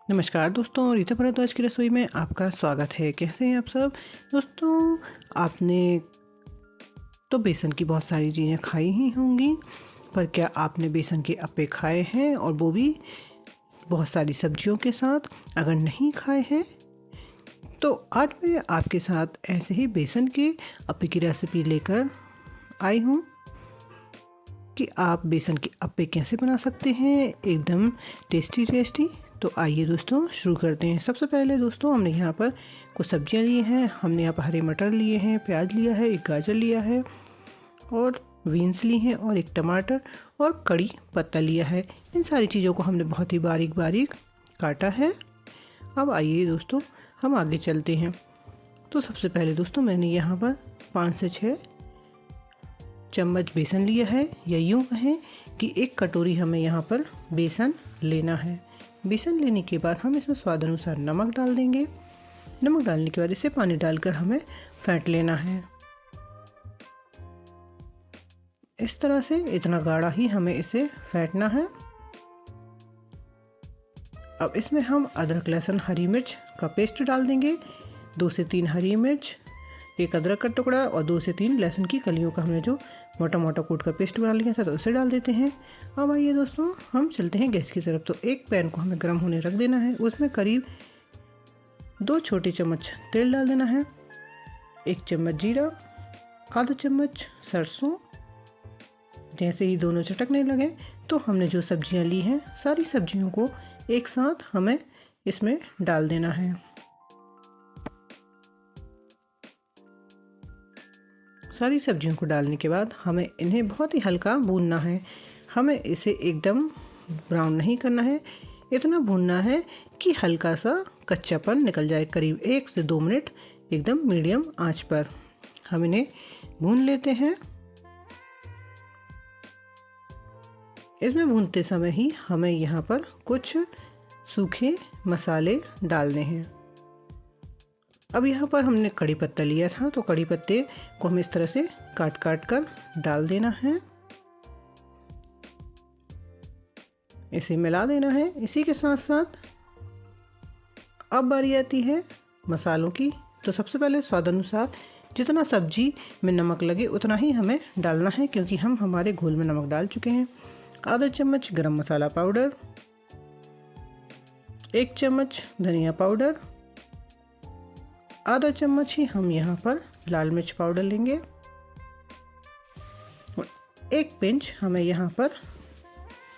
नमस्कार दोस्तों, रीता भारद्वाज की रसोई में आपका स्वागत है। कैसे हैं आप सब दोस्तों? आपने तो बेसन की बहुत सारी चीज़ें खाई ही होंगी, पर क्या आपने बेसन के अप्पे खाए हैं, और वो भी बहुत सारी सब्जियों के साथ? अगर नहीं खाए हैं तो आज मैं आपके साथ ऐसे ही बेसन के अप्पे की रेसिपी लेकर आई हूँ कि आप बेसन के अप्पे कैसे बना सकते हैं एकदम टेस्टी। तो आइए दोस्तों शुरू करते हैं। सबसे पहले दोस्तों हमने यहाँ पर कुछ सब्जियाँ ली हैं। हमने यहाँ पर हरे मटर लिए हैं, प्याज लिया है, एक गाजर लिया है और बीन्स ली हैं और एक टमाटर और कड़ी पत्ता लिया है। इन सारी चीज़ों को हमने बहुत ही बारीक बारीक काटा है। अब आइए दोस्तों हम आगे चलते हैं। तो सबसे पहले दोस्तों मैंने यहाँ पर 5 से 6 चम्मच बेसन लिया है, या यूँ कहें कि 1 कटोरी हमें यहाँ पर बेसन लेना है। बेसन लेने के बाद हम इसमें स्वाद अनुसार नमक डाल देंगे। नमक डालने के बाद इसे पानी डालकर हमें फेंट लेना है। इस तरह से इतना गाढ़ा ही हमें इसे फेंटना है। अब इसमें हम अदरक लहसुन हरी मिर्च का पेस्ट डाल देंगे। 2 से 3 हरी मिर्च, 1 अदरक का टुकड़ा और 2 से 3 लहसुन की कलियों का हमने जो मोटा मोटा कूट का पेस्ट बना लिया था तो उसे डाल देते हैं। अब आइए दोस्तों हम चलते हैं गैस की तरफ। तो एक पैन को हमें गर्म होने रख देना है। उसमें करीब 2 छोटे चम्मच तेल डाल देना है, 1 चम्मच जीरा, आधा चम्मच सरसों। जैसे ही दोनों चटकने लगे तो हमने जो सब्जियां ली हैं सारी सब्जियों को एक साथ हमें इसमें डाल देना है। सारी सब्जियों को डालने के बाद हमें इन्हें बहुत ही हल्का भूनना है। हमें इसे एकदम ब्राउन नहीं करना है, इतना भूनना है कि हल्का सा कच्चापन निकल जाए। करीब 1 से 2 मिनट एकदम मीडियम आंच पर हम इन्हें भून लेते हैं। इसमें भूनते समय ही हमें यहाँ पर कुछ सूखे मसाले डालने हैं। अब यहाँ पर हमने कड़ी पत्ता लिया था, तो कड़ी पत्ते को हम इस तरह से काट काट कर डाल देना है। इसे मिला देना है। इसी के साथ साथ अब बारी आती है मसालों की। तो सबसे पहले स्वाद अनुसार जितना सब्जी में नमक लगे उतना ही हमें डालना है, क्योंकि हम हमारे घोल में नमक डाल चुके हैं। आधा चम्मच गरम मसाला पाउडर, 1 चम्मच धनिया पाउडर, आधा चम्मच ही हम यहाँ पर लाल मिर्च पाउडर लेंगे और 1 पिंच हमें यहाँ पर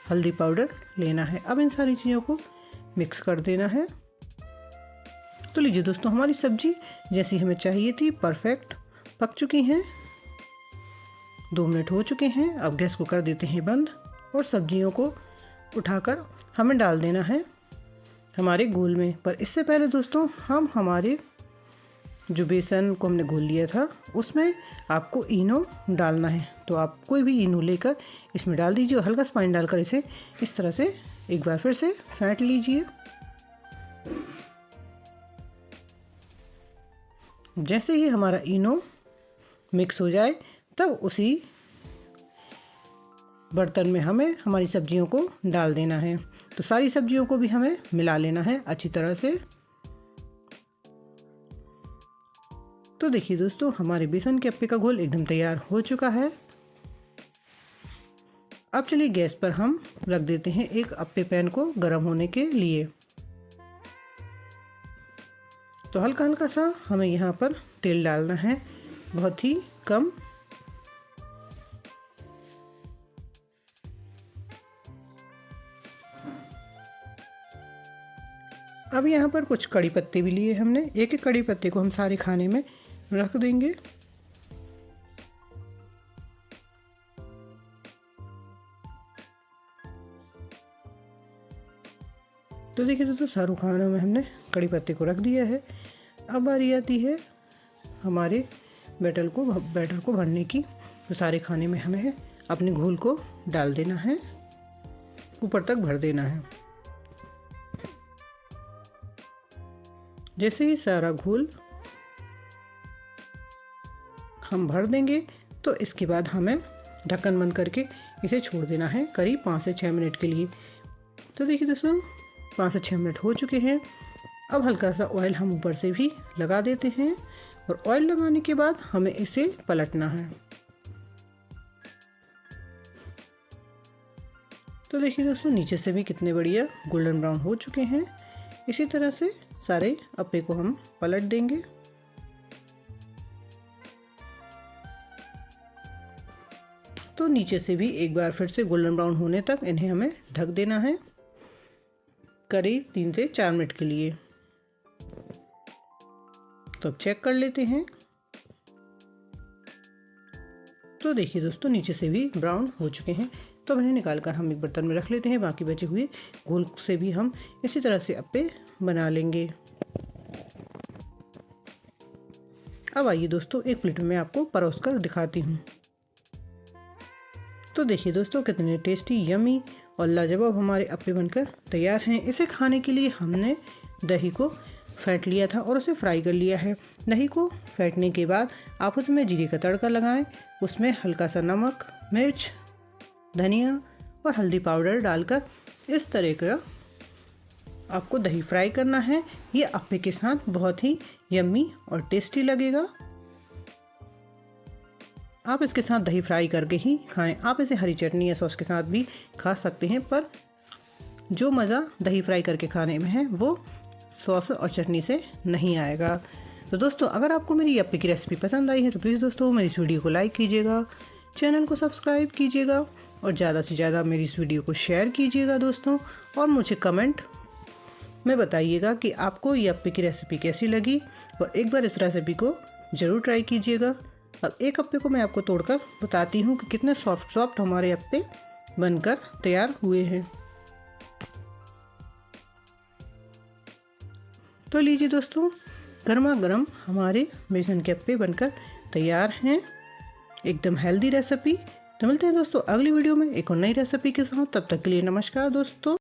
हल्दी पाउडर लेना है। अब इन सारी चीज़ों को मिक्स कर देना है। तो लीजिए दोस्तों, हमारी सब्जी जैसी हमें चाहिए थी परफेक्ट पक चुकी हैं। 2 मिनट हो चुके हैं। अब गैस को कर देते हैं बंद और सब्जियों को उठाकर हमें डाल देना है हमारे घोल में। पर इससे पहले दोस्तों हम हमारे जो बेसन को हमने घोल लिया था उसमें आपको इनो डालना है। तो आप कोई भी इनो लेकर इसमें डाल दीजिए और हल्का सा पानी डालकर इसे इस तरह से एक बार फिर से फेंट लीजिए। जैसे ही हमारा इनो मिक्स हो जाए तब उसी बर्तन में हमें हमारी सब्जियों को डाल देना है। तो सारी सब्जियों को भी हमें मिला लेना है अच्छी तरह से। तो देखिए दोस्तों, हमारे बेसन के अप्पे का घोल एकदम तैयार हो चुका है। अब चलिए गैस पर हम रख देते हैं एक अप्पे पैन को गर्म होने के लिए। तो हल्का हल्का सा हमें यहाँ पर तेल डालना है, बहुत ही कम। अब यहाँ पर कुछ कड़ी पत्ते भी लिए हमने। एक एक कड़ी पत्ते को हम सारे खाने में रख देंगे। तो देखिए दोस्तों, सारे खानों में हमने कड़ी पत्ते को रख दिया है। अब बारी आती है हमारे बैटर को भरने की। तो सारे खाने में हमें अपने घोल को डाल देना है, ऊपर तक भर देना है। जैसे ही सारा घोल हम भर देंगे तो इसके बाद हमें ढक्कन बंद करके इसे छोड़ देना है करीब 5 से 6 मिनट के लिए। तो देखिए दोस्तों, 5 से 6 मिनट हो चुके हैं। अब हल्का सा ऑयल हम ऊपर से भी लगा देते हैं और ऑयल लगाने के बाद हमें इसे पलटना है। तो देखिए दोस्तों, नीचे से भी कितने बढ़िया गोल्डन ब्राउन हो चुके हैं। इसी तरह से सारे अप्पे को हम पलट देंगे। तो नीचे से भी एक बार फिर से गोल्डन ब्राउन होने तक इन्हें हमें ढक देना है, करीब 3 से 4 मिनट के लिए। तो अब चेक कर लेते हैं। तो देखिए दोस्तों, नीचे से भी ब्राउन हो चुके हैं। तो अब इन्हें निकाल कर हम एक बर्तन में रख लेते हैं। बाकी बचे हुए गोल से भी हम इसी तरह से अप्पे बना लेंगे। अब आइए दोस्तों, एक प्लेट में आपको परोस कर दिखाती हूँ। तो देखिए दोस्तों, कितने टेस्टी, यमी और लाजवाब हमारे अप्पे बनकर तैयार हैं। इसे खाने के लिए हमने दही को फेंट लिया था और उसे फ्राई कर लिया है। दही को फेंटने के बाद आप उसमें जीरे का तड़का लगाएं। उसमें हल्का सा नमक, मिर्च, धनिया और हल्दी पाउडर डालकर इस तरह का आपको दही फ्राई करना है। ये अप्पे के साथ बहुत ही यम्मी और टेस्टी लगेगा। आप इसके साथ दही फ्राई करके ही खाएं। आप इसे हरी चटनी या सॉस के साथ भी खा सकते हैं, पर जो मज़ा दही फ्राई करके खाने में है वो सॉस और चटनी से नहीं आएगा। तो दोस्तों, अगर आपको मेरी अप्पे की रेसिपी पसंद आई है तो प्लीज़ दोस्तों मेरी इस वीडियो को लाइक कीजिएगा, चैनल को सब्सक्राइब कीजिएगा और ज़्यादा से ज़्यादा मेरी इस वीडियो को शेयर कीजिएगा दोस्तों। और मुझे कमेंट में बताइएगा कि आपको ये अप्पे की रेसिपी कैसी लगी और एक बार इस रेसिपी को ज़रूर ट्राई कीजिएगा। अब एक अप्पे को मैं आपको तोड़कर बताती हूँ कि कितने सॉफ्ट हमारे अप्पे बनकर तैयार हुए हैं। तो लीजिए दोस्तों, गर्मा गर्म हमारे बेसन के अप्पे बनकर तैयार हैं। एकदम हेल्दी रेसिपी। तो मिलते हैं दोस्तों अगली वीडियो में एक और नई रेसिपी के साथ। तब तक के लिए नमस्कार दोस्तों।